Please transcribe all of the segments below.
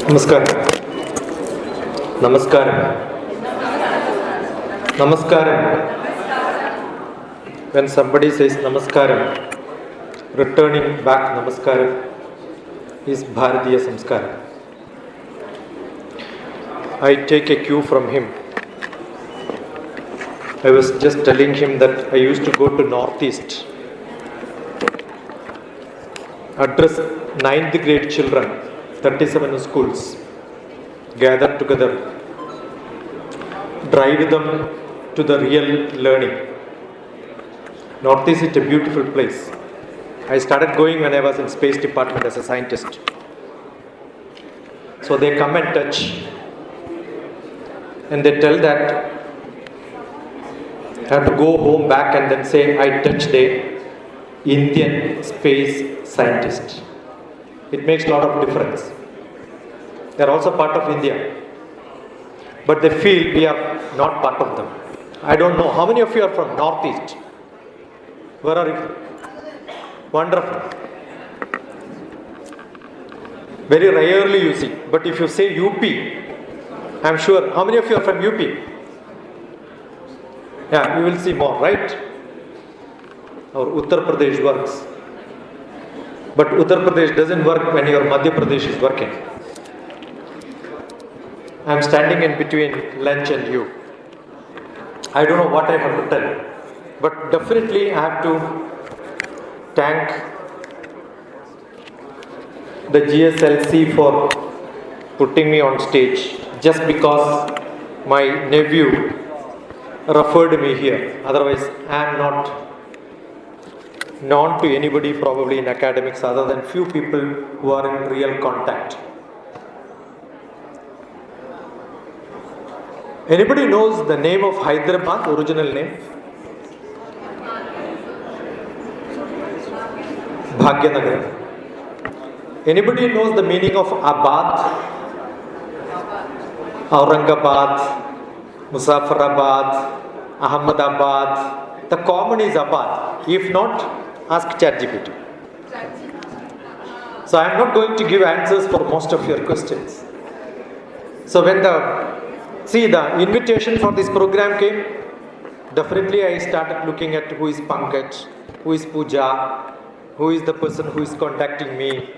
Namaskaram. Namaskaram. Namaskaram. When somebody says Namaskaram, returning back Namaskaram is Bharatiya Samskaram. I take a cue from him. I was just telling him that I used to go to Northeast, address 9th grade children, 37 schools, gather together, drive them to the real learning. Northeast is a beautiful place. I started going when I was in space department as a scientist. So they come and touch, and they tell that I have to go home back and then say I touched a Indian space scientist. It makes a lot of difference. They are also part of India, but they feel we are not part of them. I don't know. How many of you are from Northeast? Where are you? Wonderful. Very rarely you see. But if you say UP, I'm sure. How many of you are from UP? Yeah, you will see more, right? Or Uttar Pradesh works. But Uttar Pradesh doesn't work when your Madhya Pradesh is working. I'm standing in between lunch and you. I don't know what I have to tell. But definitely I have to thank the GSLC for putting me on stage just because my nephew referred me here. Otherwise, I am not known to anybody probably in academics other than few people who are in real contact. Anybody knows the name of Hyderabad, original name? Bhagyanagar. Anybody knows the meaning of Abad? Aurangabad, Muzaffarabad, Ahmedabad. The common is Abad. If not, ask ChatGPT. So I am not going to give answers for most of your questions. So when the invitation for this program came, definitely I started looking at who is Pankaj, who is Pooja, who is the person who is contacting me.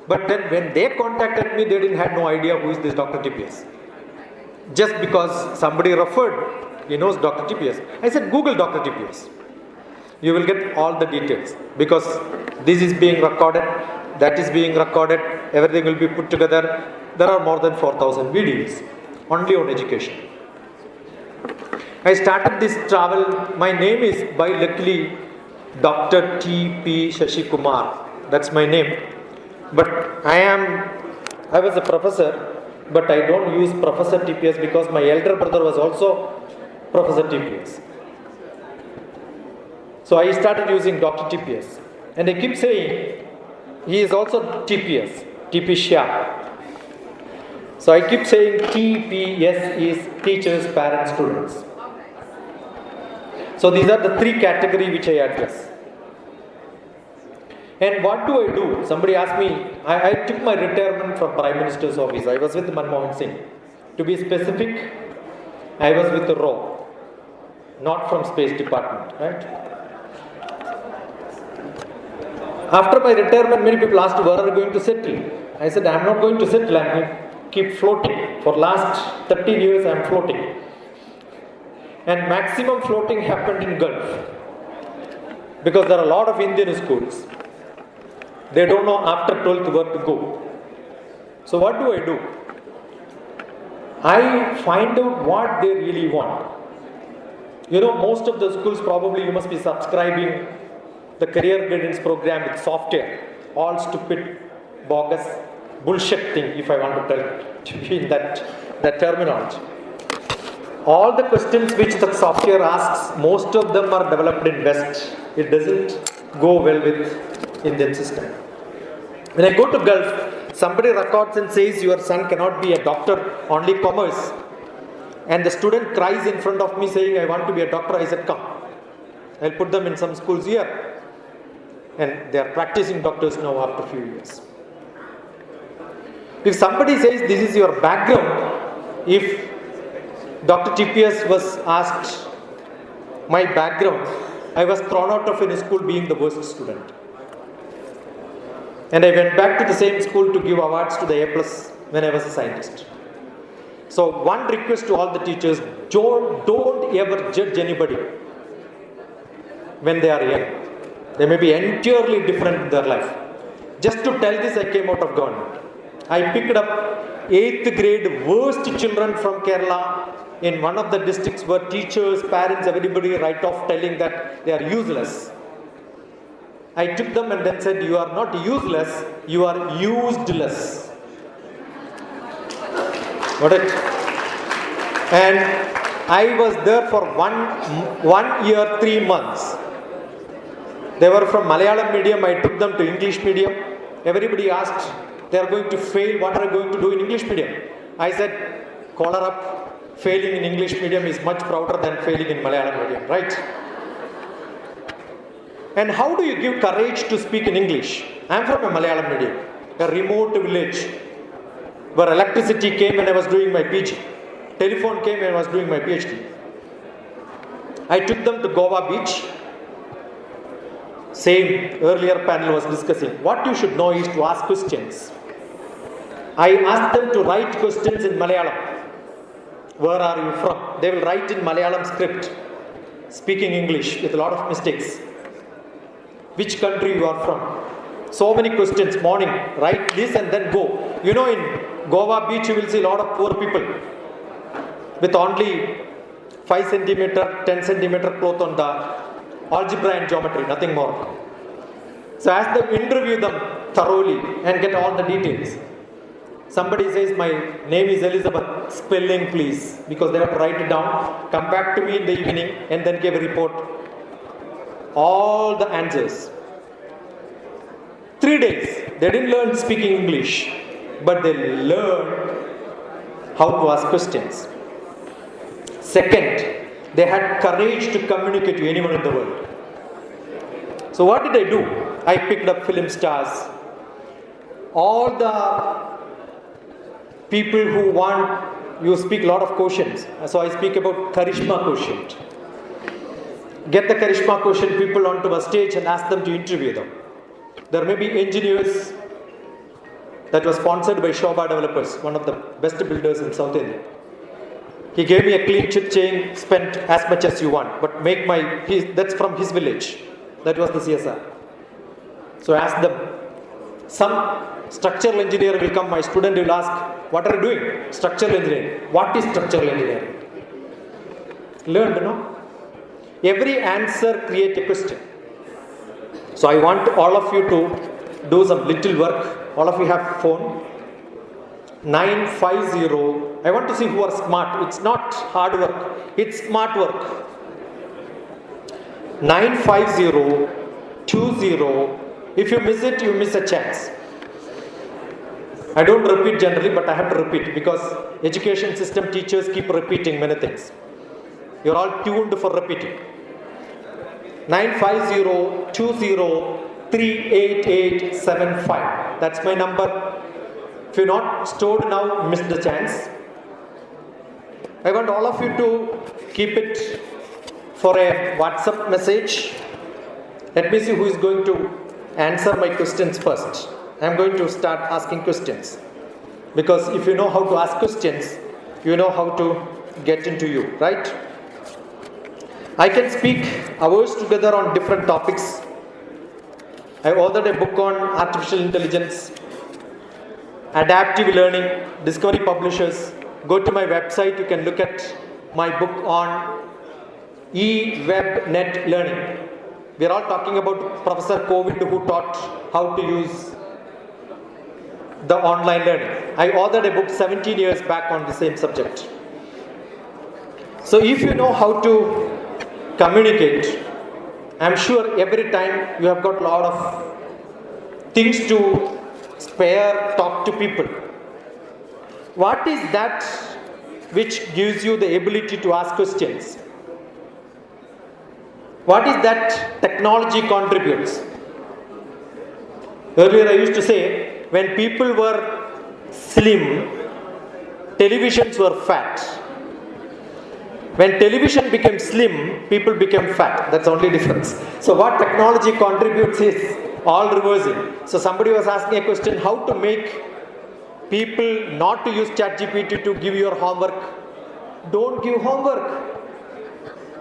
But then when they contacted me, they didn't have no idea who is this DrTPS. Just because somebody referred, he knows DrTPS. I said, Google DrTPS. You will get all the details because this is being recorded, that is being recorded, everything will be put together. There are more than 4,000 videos only on education. I started this travel. My name is by luckily DrTPSasikumar. That's my name. But I was a professor, but I don't use Professor TPS because my elder brother was also Professor TPS. So I started using DrTPS. And I keep saying, he is also TPS, TP Shyam. So I keep saying TPS is teachers, parents, students. So these are the three categories which I address. And what do I do? Somebody asked me, I took my retirement from Prime Minister's office. I was with Manmohan Singh. To be specific, I was with the RAW, not from Space Department, right? After my retirement, many people asked, where are you going to settle? I said, I am not going to settle, I am going to keep floating. For last 13 years, I am floating. And maximum floating happened in Gulf. Because there are a lot of Indian schools. They don't know after 12th where to go. So what do? I find out what they really want. You know, most of the schools probably you must be subscribing the career guidance program with software. All stupid, bogus, bullshit thing, if I want to tell in that terminology. All the questions which the software asks, most of them are developed in West. It doesn't go well with Indian system. When I go to Gulf, somebody records and says your son cannot be a doctor, only commerce. And the student cries in front of me saying, I want to be a doctor. I said, come. I'll put them in some schools here. And they are practicing doctors now after a few years. If somebody says this is your background, if Dr. TPS was asked my background, I was thrown out of a school being the worst student. And I went back to the same school to give awards to the A+ when I was a scientist. So one request to all the teachers, don't ever judge anybody when they are young. They may be entirely different in their life. Just to tell this, I came out of government. I picked up 8th grade worst children from Kerala in one of the districts where teachers, parents, everybody write off telling that they are useless. I took them and then said, you are not useless, you are useless. Got it? And I was there for one year, 3 months. They were from Malayalam medium, I took them to English medium. Everybody asked, they are going to fail, what are you going to do in English medium? I said, collar up, failing in English medium is much prouder than failing in Malayalam medium, right? And how do you give courage to speak in English? I am from a Malayalam medium, a remote village where electricity came when I was doing my PG. Telephone came when I was doing my PhD. I took them to Goa beach. Same earlier panel was discussing. What you should know is to ask questions. I asked them to write questions in Malayalam. Where are you from? They will write in Malayalam script, speaking English with a lot of mistakes. Which country you are from? So many questions, morning, write this and then go. You know, in Goa beach you will see a lot of poor people with only 5 centimeter, 10 centimeter cloth on the algebra and geometry, nothing more. So ask them, interview them thoroughly and get all the details. Somebody says, my name is Elizabeth, spelling please, because they have to write it down, come back to me in the evening and then give a report. All the answers. 3 days, they didn't learn speaking English, but they learned how to ask questions. Second, they had courage to communicate to anyone in the world. So what did I do? I picked up film stars. All the people who want, you speak a lot of quotients. So I speak about charisma quotient. Get the charisma quotient people onto a stage and ask them to interview them. There may be engineers that was sponsored by Shobha Developers, one of the best builders in South India. He gave me a clean chit saying, spend as much as you want, but that's from his village. That was the CSR. So ask them. Some structural engineer will come, my student will ask, what are you doing? Structural engineering. What is structural engineering? Learned, no? Every answer creates a question. So I want all of you to do some little work. All of you have phone. 950. I want to see who are smart. It's not hard work. It's smart work. 95020. If you miss it, you miss a chance. I don't repeat generally, but I have to repeat because education system teachers keep repeating many things. You're all tuned for repeating. 95020388875. That's my number. If you're not stored now, miss the chance. I want all of you to keep it for a WhatsApp message. Let me see who is going to answer my questions first. I'm going to start asking questions. Because if you know how to ask questions, you know how to get into you, right? I can speak hours together on different topics. I authored a book on artificial intelligence, adaptive learning, Discovery Publishers. Go to my website, you can look at my book on e-web net learning. We are all talking about Professor Covid who taught how to use the online learning. I authored a book 17 years back on the same subject. So if you know how to communicate, I'm sure every time you have got a lot of things to spare, talk to people. What is that which gives you the ability to ask questions? What is that technology contributes? Earlier I used to say, when people were slim, televisions were fat. When television became slim, people became fat. That's the only difference. So what technology contributes is all reversing. So somebody was asking a question, how to make people not to use ChatGPT to give your homework. Don't give homework.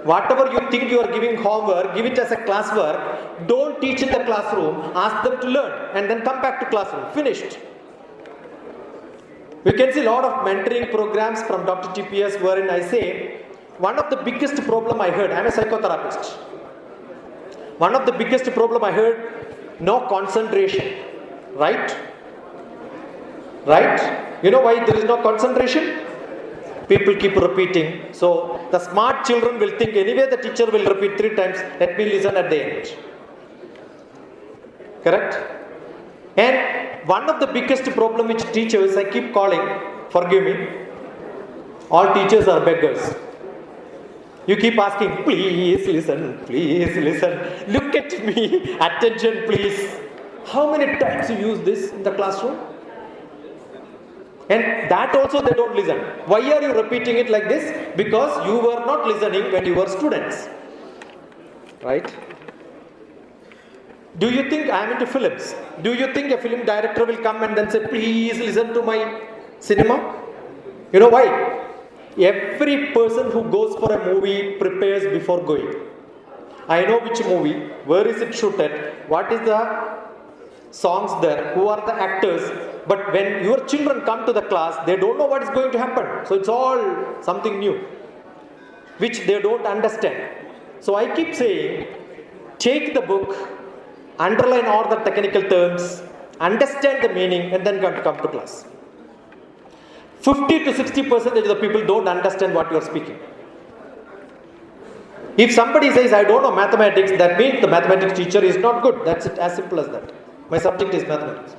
Whatever you think you are giving homework, give it as a classwork. Don't teach in the classroom. Ask them to learn and then come back to classroom. Finished. We can see a lot of mentoring programs from DrTPS wherein I say, one of the biggest problem I heard, I'm a psychotherapist. One of the biggest problem I heard, no concentration. Right? Right? You know why there is no concentration? People keep repeating. So the smart children will think anyway the teacher will repeat 3 times. Let me listen at the end. Correct? And one of the biggest problem which teachers, I keep calling, forgive me, all teachers are beggars. You keep asking, please listen, look at me, attention please. How many times you use this in the classroom? And that also they don't listen. Why are you repeating it like this? Because you were not listening when you were students. Right? Do you think I am into films? Do you think a film director will come and then say, please listen to my cinema? You know why? Every person who goes for a movie prepares before going. I know which movie, where is it shooted, what is the songs there, who are the actors. But when your children come to the class, they don't know what is going to happen. So it's all something new, which they don't understand. So I keep saying, take the book, underline all the technical terms, understand the meaning, and then come to class. 50 to 60% of the people don't understand what you are speaking. If somebody says, I don't know mathematics, that means the mathematics teacher is not good. That's it, as simple as that. My subject is mathematics.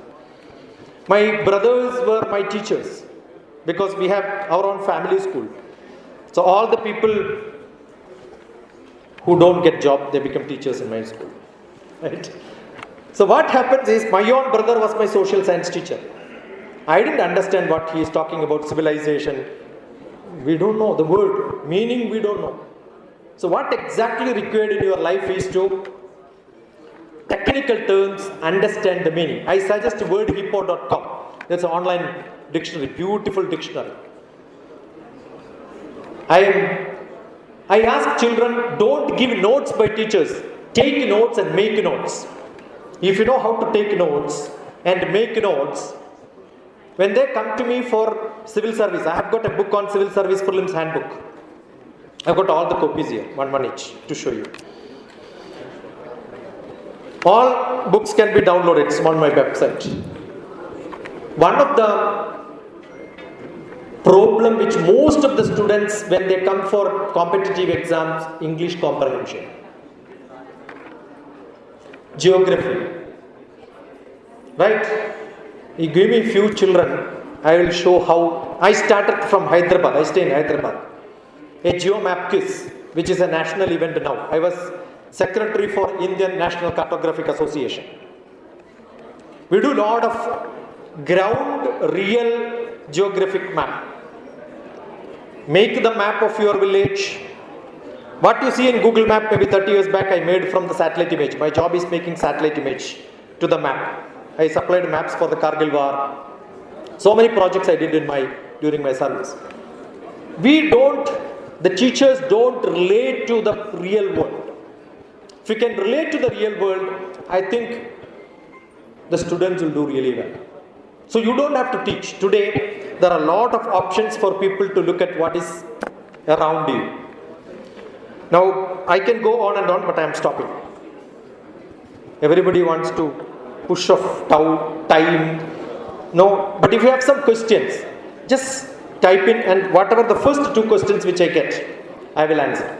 My brothers were my teachers because we have our own family school. So all the people who don't get job, they become teachers in my school. Right? So what happens is, my own brother was my social science teacher. I didn't understand what he is talking about, civilization. We don't know the word, meaning we don't know. So what exactly required in your life is to technical terms, understand the meaning. I suggest wordhippo.com. That's an online dictionary, beautiful dictionary. I ask children, don't give notes by teachers. Take notes and make notes. If you know how to take notes and make notes, when they come to me for civil service, I have got a book on civil service prelims handbook. I've got all the copies here, one each, to show you. All books can be downloaded, it's on my website. One of the problem which most of the students, when they come for competitive exams, English comprehension. Geography. Right? You give me few children, I will show how. I started from Hyderabad, I stay in Hyderabad. A geomap quiz, which is a national event now. I was secretary for Indian National Cartographic Association. We do a lot of ground real geographic map. Make the map of your village. What you see in Google Map maybe 30 years back, I made from the satellite image. My job is making satellite image to the map. I supplied maps for the Kargil war. So many projects I did during my service. The teachers don't relate to the real world. If you can relate to the real world, I think the students will do really well. So you don't have to teach. Today, there are a lot of options for people to look at what is around you. Now, I can go on and on, but I am stopping. Everybody wants to push off time. No, but if you have some questions, just type in, and whatever the first 2 questions which I get, I will answer.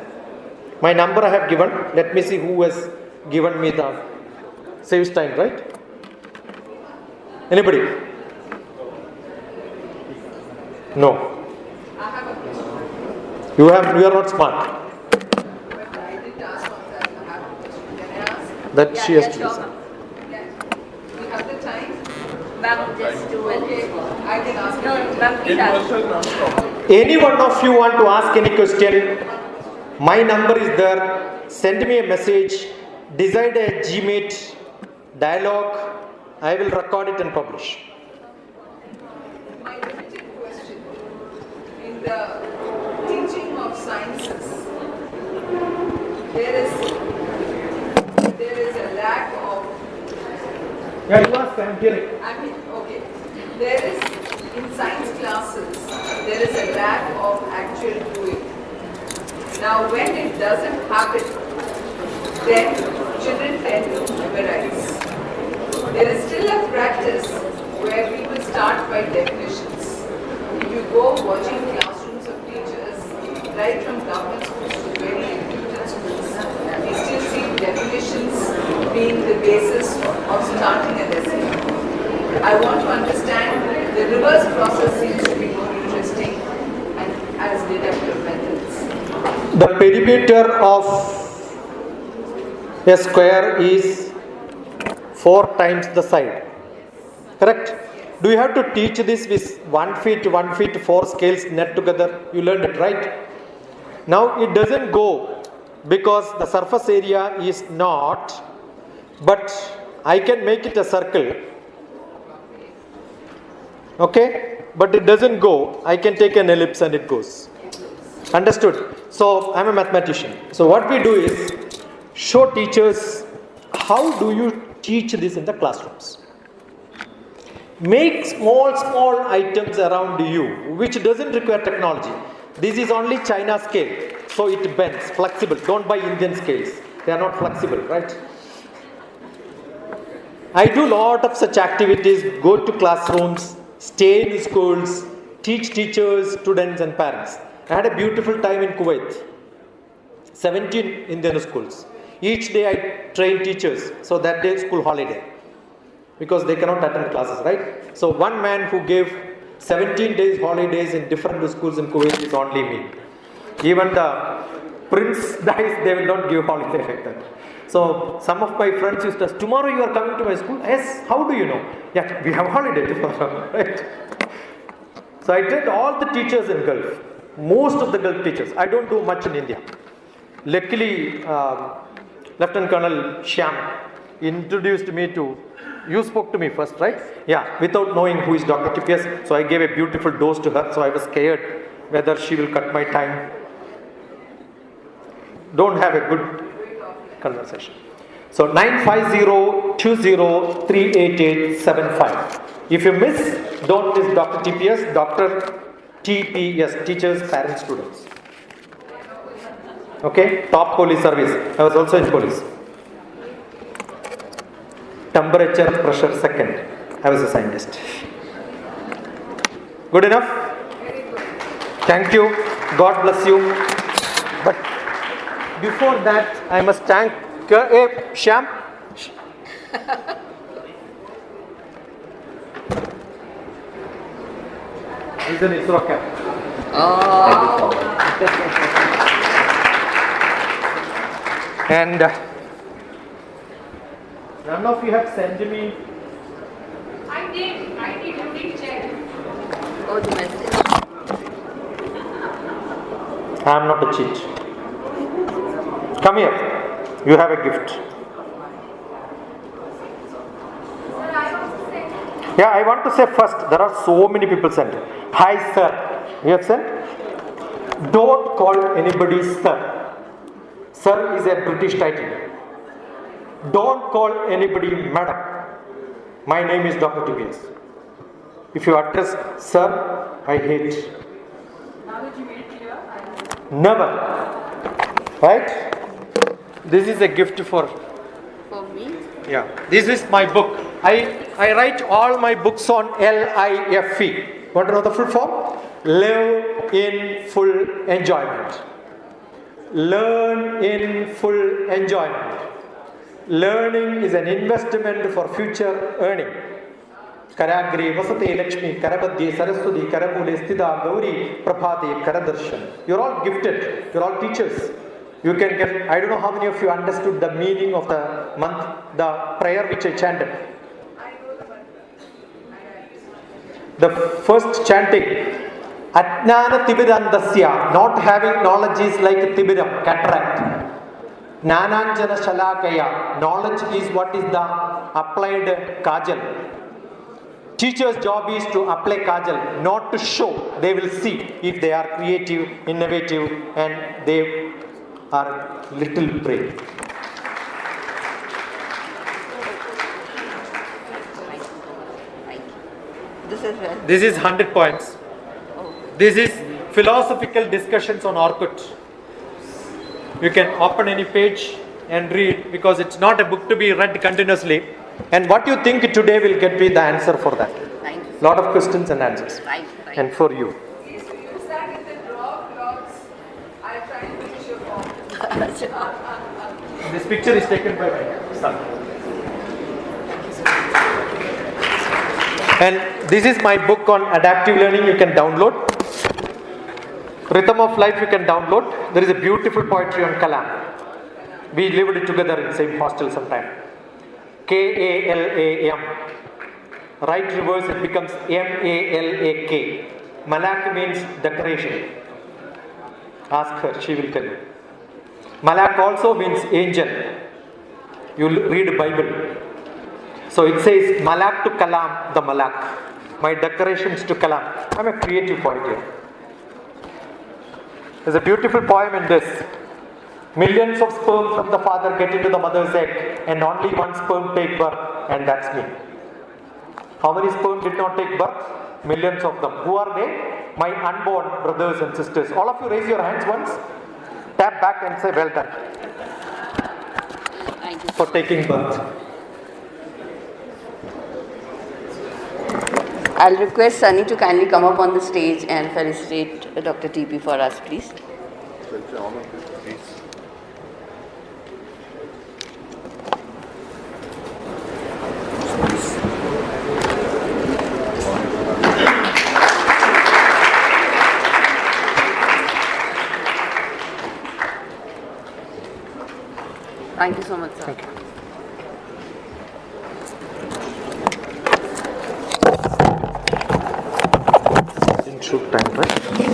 My number I have given. Let me see who has given me the saves time, right? Anybody? No. I have a question. You are not smart. I didn't ask on that. I have a question. Can I ask? That she has to sure, listen. ma'am. We have the time. Ma'am, just do it. Okay. I can ask you. No, ma'am, please ask. Any one of you want to ask any question? My number is there. Send me a message. Decide a Gmeet dialogue. I will record it and publish. My limited question. In the teaching of sciences, there is a lack of, Yeah, you ask. I am hearing. okay. There is, in science classes, there is a lack of actual doing. Now, when it doesn't happen, then children tend to memorize. There is still a practice where people start by definitions. If you go watching classrooms of teachers, right from government schools to very reputed schools, we still see definitions being the basis of starting a lesson. I want to understand the reverse process seems to be more interesting and as deductive methods. The perimeter of a square is 4 times the side. Correct? Do you have to teach this with 1 feet, 1 feet, 4 scales net together? You learned it, right? Now it doesn't go because the surface area is not, but I can make it a circle. Okay? But it doesn't go. I can take an ellipse and it goes. Understood? So I'm a mathematician. So what we do is show teachers how do you teach this in the classrooms. Make small items around you which doesn't require technology. This is only China scale. So it bends, flexible. Don't buy Indian scales. They are not flexible, right? I do lot of such activities, go to classrooms, stay in schools, teach teachers, students and parents. I had a beautiful time in Kuwait. 17 Indian schools. Each day I train teachers, so that day school holiday. Because they cannot attend classes, right? So one man who gave 17 days holidays in different schools in Kuwait is only me. Even the prince dies, they will not give holiday like that. So some of my friends used to ask, tomorrow you are coming to my school? Yes, how do you know? Yeah, we have holiday tomorrow, right? So I trained all the teachers in Gulf. Most of the Gulf teachers. I don't do much in India. Luckily, Lieutenant Colonel Shyam introduced me to, you spoke to me first, right? Yeah, without knowing who is DrTPS. So I gave a beautiful dose to her. So I was scared whether she will cut my time. Don't have a good conversation. So 950-20-38875. If you miss, don't miss DrTPS, DrTPS, teachers, parents, students. Okay, top police service. I was also in police. Temperature, pressure, second. I was a scientist. Good enough? Thank you. God bless you. But before that, I must thank Shyam. He's an ISRO cap. And none of you have sent me. I did. You did check. Oh, the message. I am not a cheat. Come here. You have a gift. Yeah, I want to say first, there are so many people sent. Hi, sir. You have sent? Don't call anybody sir. Sir is a British title. Don't call anybody madam. My name is DrTPS. If you address sir, I hate. Now that you made it clear, Never. Right? This is a gift for me? Yeah, this is my book. I write all my books on LIFE. Want to know the full form? Live in full enjoyment. Learn in full enjoyment. Learning is an investment for future earning. Karagri, Vasate, Lakshmi, Karabadhi, Saraswati, Karamule, Sthida, Gauri, Prabhati, Karadarshan. You're all gifted. You're all teachers. You can get, I don't know how many of you understood the meaning of the month, the prayer which I chanted. The first chanting, Ajnana Tibirandasya, not having knowledge is like Tibiram, cataract. Jnananjana Shalakaya, knowledge is what is the applied kajal. Teacher's job is to apply kajal, not to show. They will see if they are creative, innovative, and they are little brave. This is 100 points. This is philosophical discussions on Orkut. You can open any page and read, because it's not a book to be read continuously. And what you think today will get me the answer for that. Lot of questions and answers. And for you. Please use that in the draw vlogs. I'll try and finish your form. This picture is taken by my son. And this is my book on adaptive learning. You can download. Rhythm of Life you can download. There is a beautiful poetry on Kalam. We lived together in the same hostel sometime. Kalam. Right reverse it becomes Malak. Malak means decoration. Ask her, she will tell you. Malak also means angel. You read Bible. So it says Malak to Kalam, the Malak. My decorations to Kalam. I'm a creative poet here. There's a beautiful poem in this. Millions of sperm from the father get into the mother's egg, and only one sperm take birth, and that's me. How many sperm did not take birth? Millions of them. Who are they? My unborn brothers and sisters. All of you raise your hands once. Tap back and say well done. Thank you for taking birth. I'll request Sunny to kindly come up on the stage and felicitate Dr. TP for us, please. Thank you so much, sir. Thank you. Didn't shoot time, right?